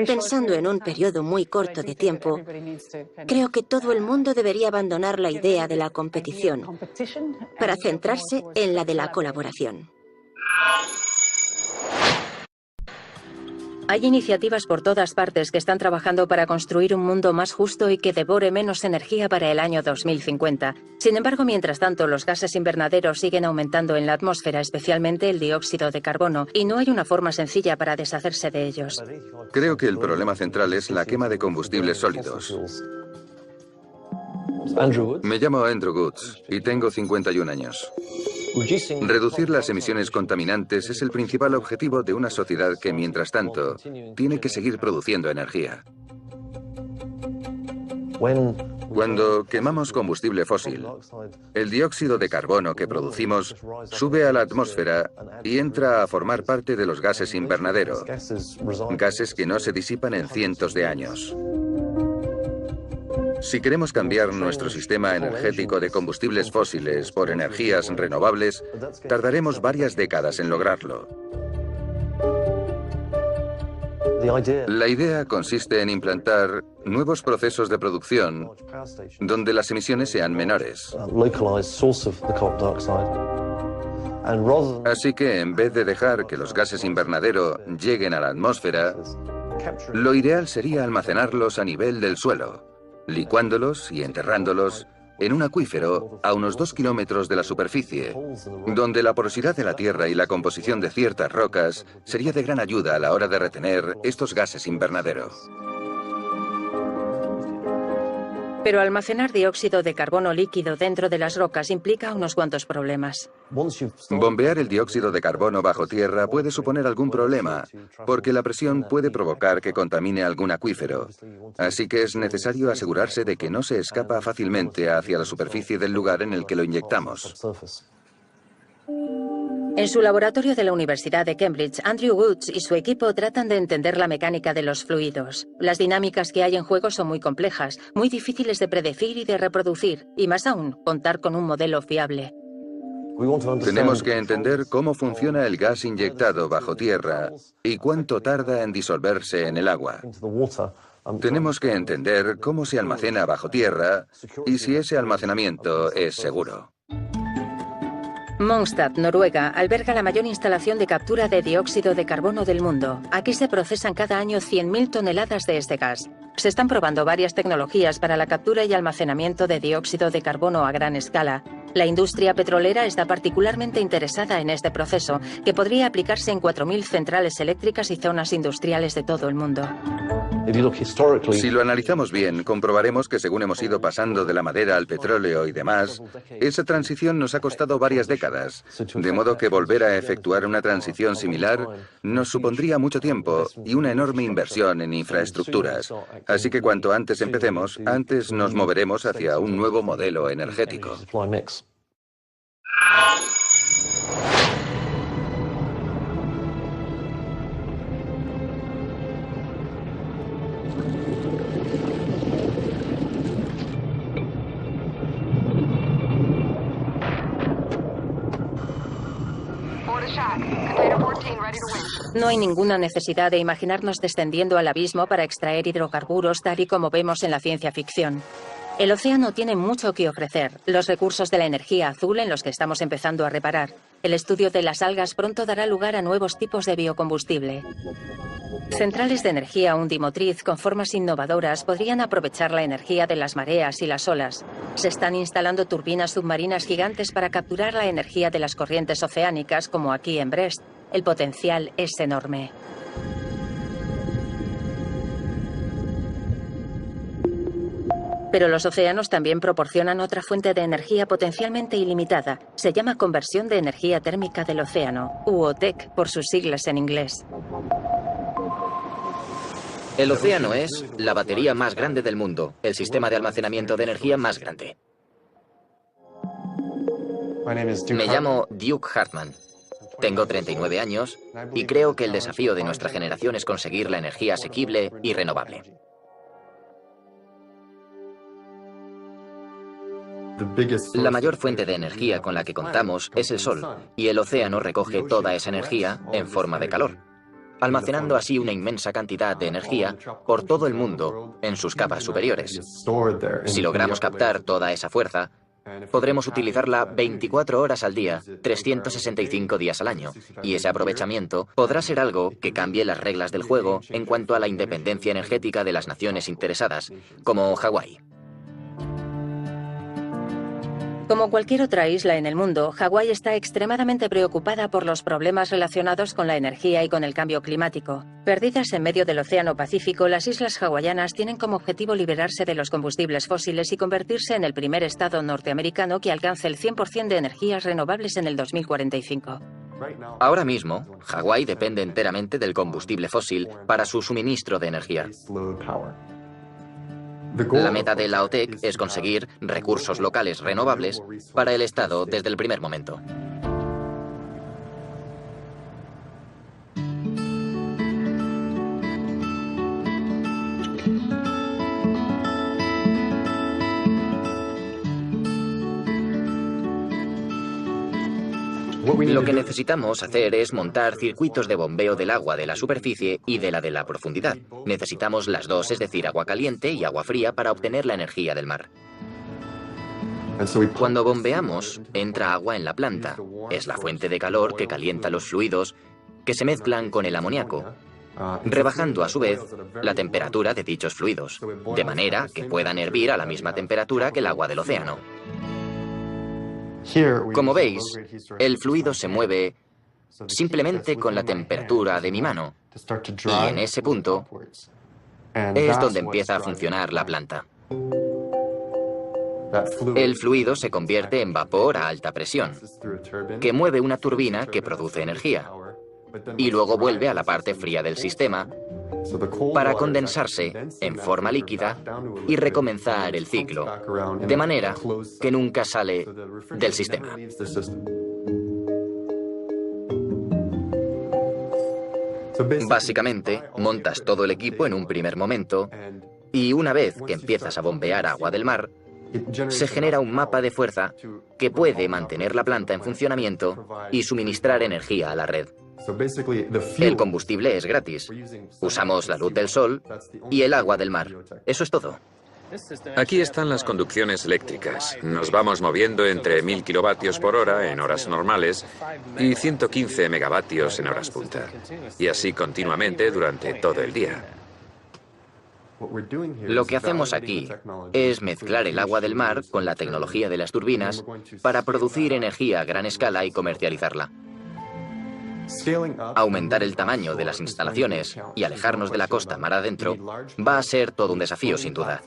Pensando en un periodo muy corto de tiempo, creo que todo el mundo debería abandonar la idea de la competición para centrarse en la de la colaboración. Hay iniciativas por todas partes que están trabajando para construir un mundo más justo y que devore menos energía para el año 2050. Sin embargo, mientras tanto, los gases invernaderos siguen aumentando en la atmósfera, especialmente el dióxido de carbono, y no hay una forma sencilla para deshacerse de ellos. Creo que el problema central es la quema de combustibles sólidos. Me llamo Andrew Goods y tengo 51 años. Reducir las emisiones contaminantes es el principal objetivo de una sociedad que, mientras tanto, tiene que seguir produciendo energía. Cuando quemamos combustible fósil, el dióxido de carbono que producimos sube a la atmósfera y entra a formar parte de los gases invernadero, gases que no se disipan en cientos de años. Si queremos cambiar nuestro sistema energético de combustibles fósiles por energías renovables, tardaremos varias décadas en lograrlo. La idea consiste en implantar nuevos procesos de producción donde las emisiones sean menores. Así que en vez de dejar que los gases invernadero lleguen a la atmósfera, lo ideal sería almacenarlos a nivel del suelo, licuándolos y enterrándolos en un acuífero a unos 2 kilómetros de la superficie, donde la porosidad de la tierra y la composición de ciertas rocas sería de gran ayuda a la hora de retener estos gases invernadero. Pero almacenar dióxido de carbono líquido dentro de las rocas implica unos cuantos problemas. Bombear el dióxido de carbono bajo tierra puede suponer algún problema, porque la presión puede provocar que contamine algún acuífero. Así que es necesario asegurarse de que no se escapa fácilmente hacia la superficie del lugar en el que lo inyectamos. En su laboratorio de la Universidad de Cambridge, Andrew Woods y su equipo tratan de entender la mecánica de los fluidos. Las dinámicas que hay en juego son muy complejas, muy difíciles de predecir y de reproducir, y más aún, contar con un modelo fiable. Tenemos que entender cómo funciona el gas inyectado bajo tierra y cuánto tarda en disolverse en el agua. Tenemos que entender cómo se almacena bajo tierra y si ese almacenamiento es seguro. Mongstad, Noruega, alberga la mayor instalación de captura de dióxido de carbono del mundo. Aquí se procesan cada año 100.000 toneladas de este gas. Se están probando varias tecnologías para la captura y almacenamiento de dióxido de carbono a gran escala. La industria petrolera está particularmente interesada en este proceso, que podría aplicarse en 4.000 centrales eléctricas y zonas industriales de todo el mundo. Si lo analizamos bien, comprobaremos que según hemos ido pasando de la madera al petróleo y demás, esa transición nos ha costado varias décadas, de modo que volver a efectuar una transición similar nos supondría mucho tiempo y una enorme inversión en infraestructuras. Así que cuanto antes empecemos, antes nos moveremos hacia un nuevo modelo energético. No hay ninguna necesidad de imaginarnos descendiendo al abismo para extraer hidrocarburos tal y como vemos en la ciencia ficción. El océano tiene mucho que ofrecer, los recursos de la energía azul en los que estamos empezando a reparar. El estudio de las algas pronto dará lugar a nuevos tipos de biocombustible. Centrales de energía undimotriz con formas innovadoras podrían aprovechar la energía de las mareas y las olas. Se están instalando turbinas submarinas gigantes para capturar la energía de las corrientes oceánicas, como aquí en Brest. El potencial es enorme. Pero los océanos también proporcionan otra fuente de energía potencialmente ilimitada. Se llama conversión de energía térmica del océano, UOTEC por sus siglas en inglés. El océano es la batería más grande del mundo, el sistema de almacenamiento de energía más grande. Me llamo Duke Hartman. Tengo 39 años y creo que el desafío de nuestra generación es conseguir la energía asequible y renovable. La mayor fuente de energía con la que contamos es el sol, y el océano recoge toda esa energía en forma de calor, almacenando así una inmensa cantidad de energía por todo el mundo en sus capas superiores. Si logramos captar toda esa fuerza, podremos utilizarla 24 horas al día, 365 días al año, y ese aprovechamiento podrá ser algo que cambie las reglas del juego en cuanto a la independencia energética de las naciones interesadas, como Hawái. Como cualquier otra isla en el mundo, Hawái está extremadamente preocupada por los problemas relacionados con la energía y con el cambio climático. Perdidas en medio del Océano Pacífico, las islas hawaianas tienen como objetivo liberarse de los combustibles fósiles y convertirse en el primer estado norteamericano que alcance el 100% de energías renovables en el 2045. Ahora mismo, Hawái depende enteramente del combustible fósil para su suministro de energía. La meta de la OTEC es conseguir recursos locales renovables para el Estado desde el primer momento. Lo que necesitamos hacer es montar circuitos de bombeo del agua de la superficie y de la profundidad. Necesitamos las dos, es decir, agua caliente y agua fría para obtener la energía del mar. Cuando bombeamos, entra agua en la planta. Es la fuente de calor que calienta los fluidos que se mezclan con el amoníaco, rebajando a su vez la temperatura de dichos fluidos, de manera que puedan hervir a la misma temperatura que el agua del océano. Como veis, el fluido se mueve simplemente con la temperatura de mi mano, y en ese punto es donde empieza a funcionar la planta. El fluido se convierte en vapor a alta presión, que mueve una turbina que produce energía, y luego vuelve a la parte fría del sistema para condensarse en forma líquida y recomenzar el ciclo, de manera que nunca sale del sistema. Básicamente, montas todo el equipo en un primer momento y una vez que empiezas a bombear agua del mar, se genera un mapa de fuerza que puede mantener la planta en funcionamiento y suministrar energía a la red. El combustible es gratis. Usamos la luz del sol y el agua del mar. Eso es todo. Aquí están las conducciones eléctricas. Nos vamos moviendo entre 1000 kilovatios por hora en horas normales y 115 megavatios en horas punta. Y así continuamente durante todo el día. Lo que hacemos aquí es mezclar el agua del mar con la tecnología de las turbinas para producir energía a gran escala y comercializarla. Aumentar el tamaño de las instalaciones y alejarnos de la costa mar adentro va a ser todo un desafío, sin duda.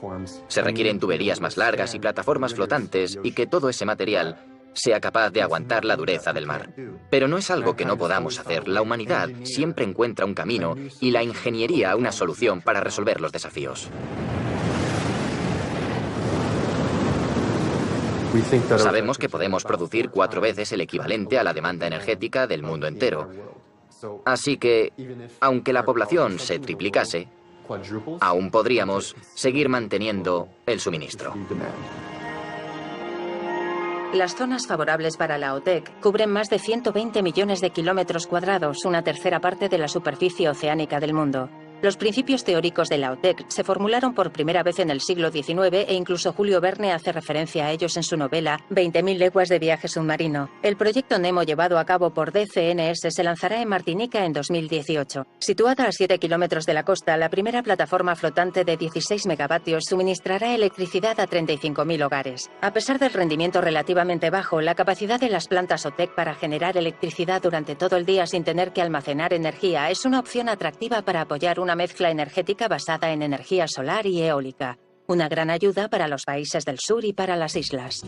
Se requieren tuberías más largas y plataformas flotantes y que todo ese material sea capaz de aguantar la dureza del mar. Pero no es algo que no podamos hacer. La humanidad siempre encuentra un camino y la ingeniería una solución para resolver los desafíos. Sabemos que podemos producir 4 veces el equivalente a la demanda energética del mundo entero. Así que, aunque la población se triplicase, aún podríamos seguir manteniendo el suministro. Las zonas favorables para la OTEC cubren más de 120 millones de kilómetros cuadrados, una tercera parte de la superficie oceánica del mundo. Los principios teóricos de la OTEC se formularon por primera vez en el siglo XIX e incluso Julio Verne hace referencia a ellos en su novela 20.000 leguas de viaje submarino. El proyecto Nemo llevado a cabo por DCNS se lanzará en Martinica en 2018. Situada a 7 kilómetros de la costa, la primera plataforma flotante de 16 megavatios suministrará electricidad a 35.000 hogares. A pesar del rendimiento relativamente bajo, la capacidad de las plantas OTEC para generar electricidad durante todo el día sin tener que almacenar energía es una opción atractiva para apoyar una mezcla energética basada en energía solar y eólica. Una gran ayuda para los países del sur y para las islas.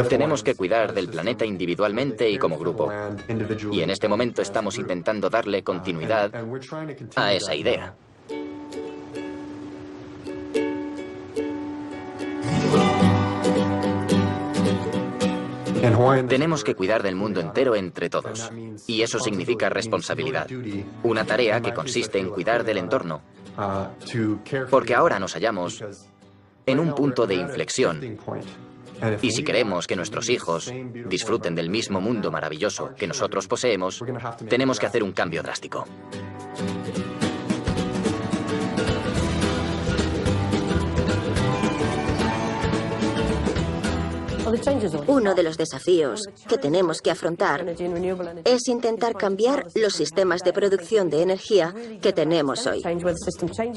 Tenemos que cuidar del planeta individualmente y como grupo. Y en este momento estamos intentando darle continuidad a esa idea. Tenemos que cuidar del mundo entero entre todos. Y eso significa responsabilidad. Una tarea que consiste en cuidar del entorno. Porque ahora nos hallamos en un punto de inflexión. Y si queremos que nuestros hijos disfruten del mismo mundo maravilloso que nosotros poseemos, tenemos que hacer un cambio drástico. Uno de los desafíos que tenemos que afrontar es intentar cambiar los sistemas de producción de energía que tenemos hoy,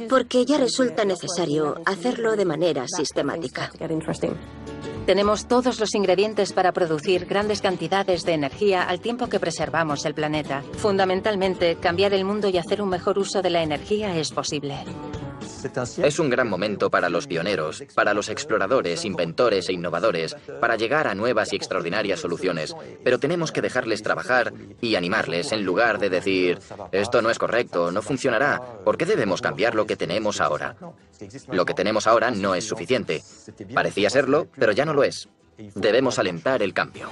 porque ya resulta necesario hacerlo de manera sistemática. Tenemos todos los ingredientes para producir grandes cantidades de energía al tiempo que preservamos el planeta. Fundamentalmente, cambiar el mundo y hacer un mejor uso de la energía es posible. Es un gran momento para los pioneros, para los exploradores, inventores e innovadores, para llegar a nuevas y extraordinarias soluciones. Pero tenemos que dejarles trabajar y animarles en lugar de decir, esto no es correcto, no funcionará. ¿Por qué debemos cambiar lo que tenemos ahora? Lo que tenemos ahora no es suficiente. Parecía serlo, pero ya no lo es. Debemos alentar el cambio.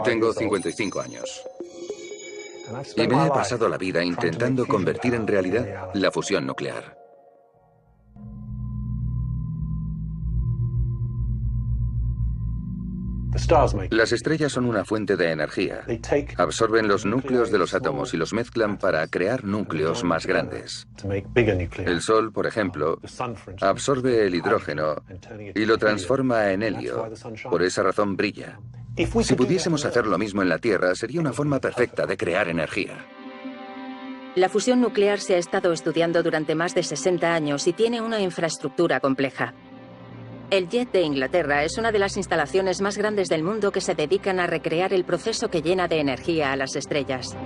Tengo 55 años. Y me he pasado la vida intentando convertir en realidad la fusión nuclear. Las estrellas son una fuente de energía. Absorben los núcleos de los átomos y los mezclan para crear núcleos más grandes. El Sol, por ejemplo, absorbe el hidrógeno y lo transforma en helio. Por esa razón brilla. Si pudiésemos hacer lo mismo en la Tierra, sería una forma perfecta de crear energía. La fusión nuclear se ha estado estudiando durante más de 60 años y tiene una infraestructura compleja. El JET de Inglaterra es una de las instalaciones más grandes del mundo que se dedican a recrear el proceso que llena de energía a las estrellas.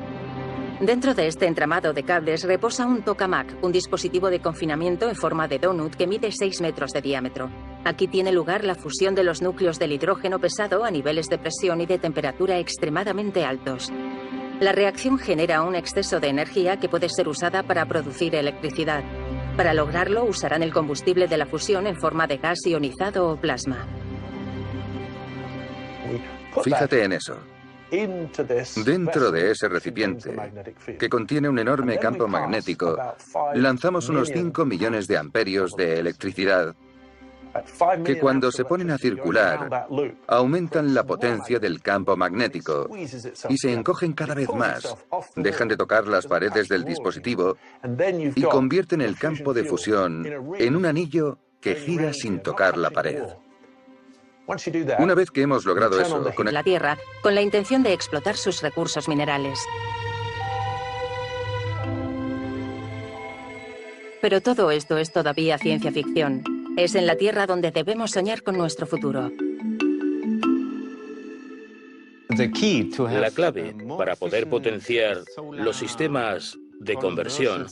Dentro de este entramado de cables reposa un tokamak, un dispositivo de confinamiento en forma de donut que mide 6 metros de diámetro. Aquí tiene lugar la fusión de los núcleos del hidrógeno pesado a niveles de presión y de temperatura extremadamente altos. La reacción genera un exceso de energía que puede ser usada para producir electricidad. Para lograrlo, usarán el combustible de la fusión en forma de gas ionizado o plasma. Fíjate en eso. Dentro de ese recipiente, que contiene un enorme campo magnético, lanzamos unos 5 millones de amperios de electricidad que cuando se ponen a circular aumentan la potencia del campo magnético y se encogen cada vez más, dejan de tocar las paredes del dispositivo y convierten el campo de fusión en un anillo que gira sin tocar la pared. Una vez que hemos logrado eso, la Tierra, con la intención de explotar sus recursos minerales. Pero todo esto es todavía ciencia ficción. Es en la Tierra donde debemos soñar con nuestro futuro. La clave para poder potenciar los sistemas de conversión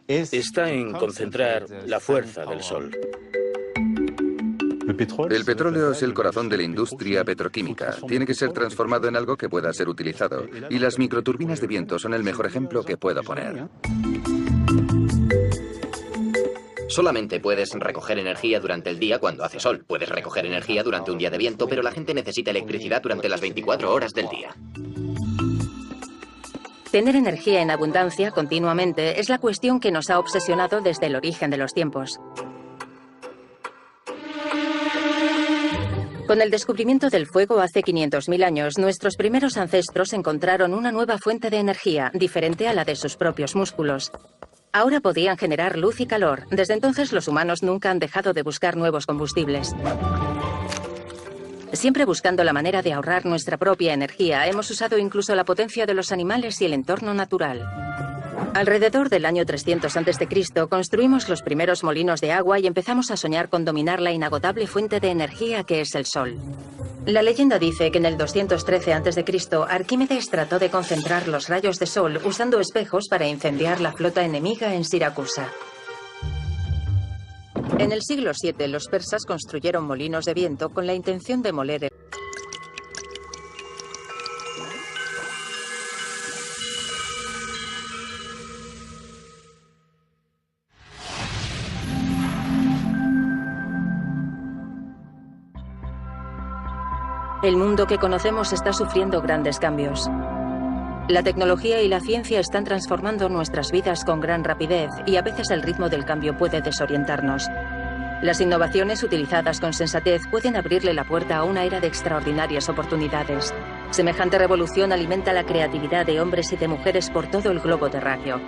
está en concentrar la fuerza del Sol. El petróleo es el corazón de la industria petroquímica. Tiene que ser transformado en algo que pueda ser utilizado. Y las microturbinas de viento son el mejor ejemplo que puedo poner. Solamente puedes recoger energía durante el día cuando hace sol. Puedes recoger energía durante un día de viento, pero la gente necesita electricidad durante las 24 horas del día. Tener energía en abundancia continuamente es la cuestión que nos ha obsesionado desde el origen de los tiempos. Con el descubrimiento del fuego hace 500.000 años, nuestros primeros ancestros encontraron una nueva fuente de energía, diferente a la de sus propios músculos. Ahora podían generar luz y calor. Desde entonces los humanos nunca han dejado de buscar nuevos combustibles. Siempre buscando la manera de ahorrar nuestra propia energía, hemos usado incluso la potencia de los animales y el entorno natural. Alrededor del año 300 a.C. construimos los primeros molinos de agua y empezamos a soñar con dominar la inagotable fuente de energía que es el Sol. La leyenda dice que en el 213 a.C. Arquímedes trató de concentrar los rayos de sol usando espejos para incendiar la flota enemiga en Siracusa. En el siglo VII, los persas construyeron molinos de viento con la intención de moler el... El mundo que conocemos está sufriendo grandes cambios. La tecnología y la ciencia están transformando nuestras vidas con gran rapidez y a veces el ritmo del cambio puede desorientarnos. Las innovaciones utilizadas con sensatez pueden abrirle la puerta a una era de extraordinarias oportunidades. Semejante revolución alimenta la creatividad de hombres y de mujeres por todo el globo terráqueo.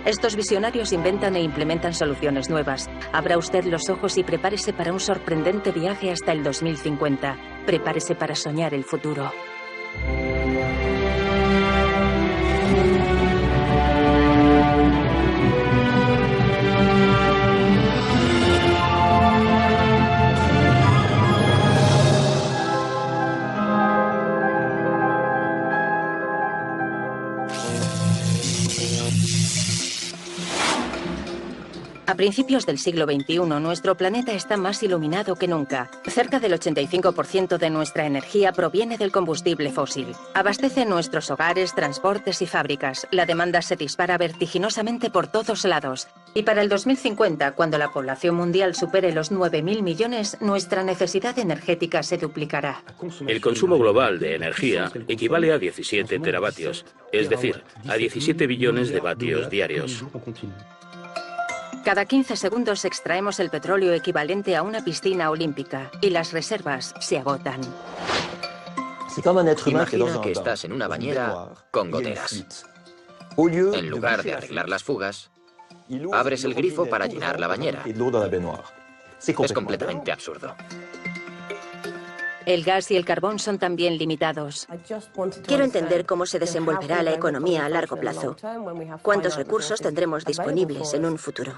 Estos visionarios inventan e implementan soluciones nuevas. Abra usted los ojos y prepárese para un sorprendente viaje hasta el 2050. Prepárese para soñar el futuro. A principios del siglo XXI, nuestro planeta está más iluminado que nunca. Cerca del 85% de nuestra energía proviene del combustible fósil. Abastece nuestros hogares, transportes y fábricas. La demanda se dispara vertiginosamente por todos lados. Y para el 2050, cuando la población mundial supere los 9.000 millones, nuestra necesidad energética se duplicará. El consumo global de energía equivale a 17 teravatios, es decir, a 17 billones de vatios diarios. Cada 15 segundos extraemos el petróleo equivalente a una piscina olímpica y las reservas se agotan. Imagina que estás en una bañera con goteras. En lugar de arreglar las fugas, abres el grifo para llenar la bañera. Es completamente absurdo. El gas y el carbón son también limitados. Quiero entender cómo se desenvolverá la economía a largo plazo. ¿Cuántos recursos tendremos disponibles en un futuro?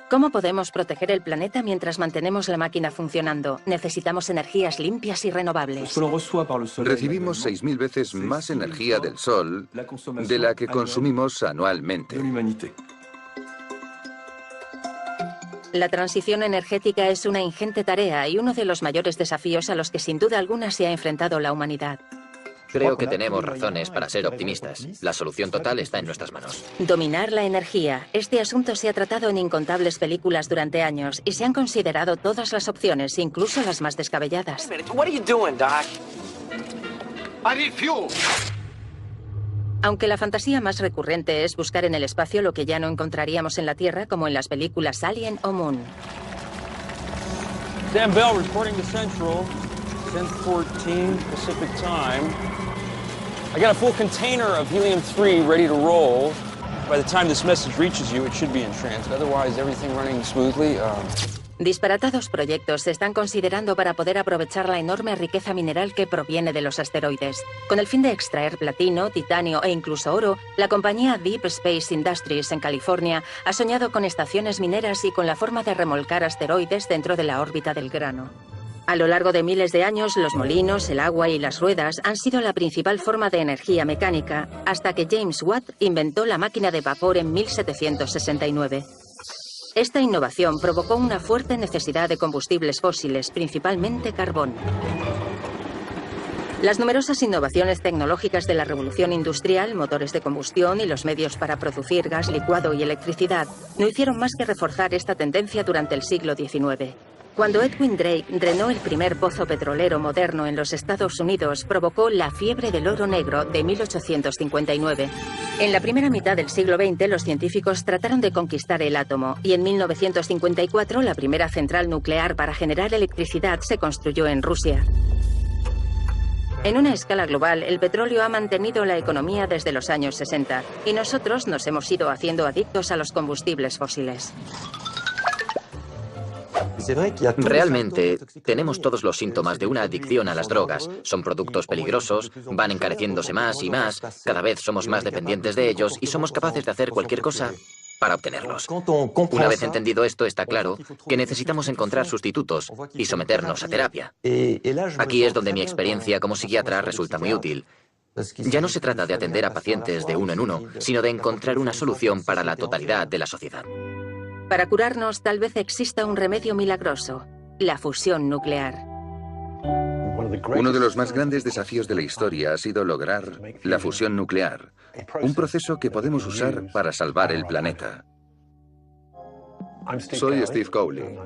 ¿Cómo podemos proteger el planeta mientras mantenemos la máquina funcionando? Necesitamos energías limpias y renovables. Recibimos 6.000 veces más energía del Sol de la que consumimos anualmente. La transición energética es una ingente tarea y uno de los mayores desafíos a los que sin duda alguna se ha enfrentado la humanidad. Creo que tenemos razones para ser optimistas. La solución total está en nuestras manos. Dominar la energía. Este asunto se ha tratado en incontables películas durante años y se han considerado todas las opciones, incluso las más descabelladas. What are you doing, Doc? I need fuel. Aunque la fantasía más recurrente es buscar en el espacio lo que ya no encontraríamos en la Tierra, como en las películas Alien o Moon. Dan Bell reporting to Central, 10:14 Pacific Time. I got a full container of helium-3 ready to roll. By the time this message reaches you, it should be in transit. Otherwise, everything running smoothly. Disparatados proyectos se están considerando para poder aprovechar la enorme riqueza mineral que proviene de los asteroides. Con el fin de extraer platino, titanio e incluso oro, la compañía Deep Space Industries en California ha soñado con estaciones mineras y con la forma de remolcar asteroides dentro de la órbita del grano. A lo largo de miles de años, los molinos, el agua y las ruedas han sido la principal forma de energía mecánica, hasta que James Watt inventó la máquina de vapor en 1769. Esta innovación provocó una fuerte necesidad de combustibles fósiles, principalmente carbón. Las numerosas innovaciones tecnológicas de la revolución industrial, motores de combustión y los medios para producir gas licuado y electricidad no hicieron más que reforzar esta tendencia durante el siglo XIX. Cuando Edwin Drake drenó el primer pozo petrolero moderno en los Estados Unidos, provocó la fiebre del oro negro de 1859. En la primera mitad del siglo XX, los científicos trataron de conquistar el átomo, y en 1954 la primera central nuclear para generar electricidad se construyó en Rusia. En una escala global, el petróleo ha mantenido la economía desde los años 60, y nosotros nos hemos ido haciendo adictos a los combustibles fósiles. Realmente, tenemos todos los síntomas de una adicción a las drogas. Son productos peligrosos, van encareciéndose más y más, cada vez somos más dependientes de ellos y somos capaces de hacer cualquier cosa para obtenerlos. Una vez entendido esto, está claro que necesitamos encontrar sustitutos y someternos a terapia. Aquí es donde mi experiencia como psiquiatra resulta muy útil. Ya no se trata de atender a pacientes de uno en uno, sino de encontrar una solución para la totalidad de la sociedad. Para curarnos, tal vez exista un remedio milagroso: la fusión nuclear. Uno de los más grandes desafíos de la historia ha sido lograr la fusión nuclear, un proceso que podemos usar para salvar el planeta. Soy Steve Cowley.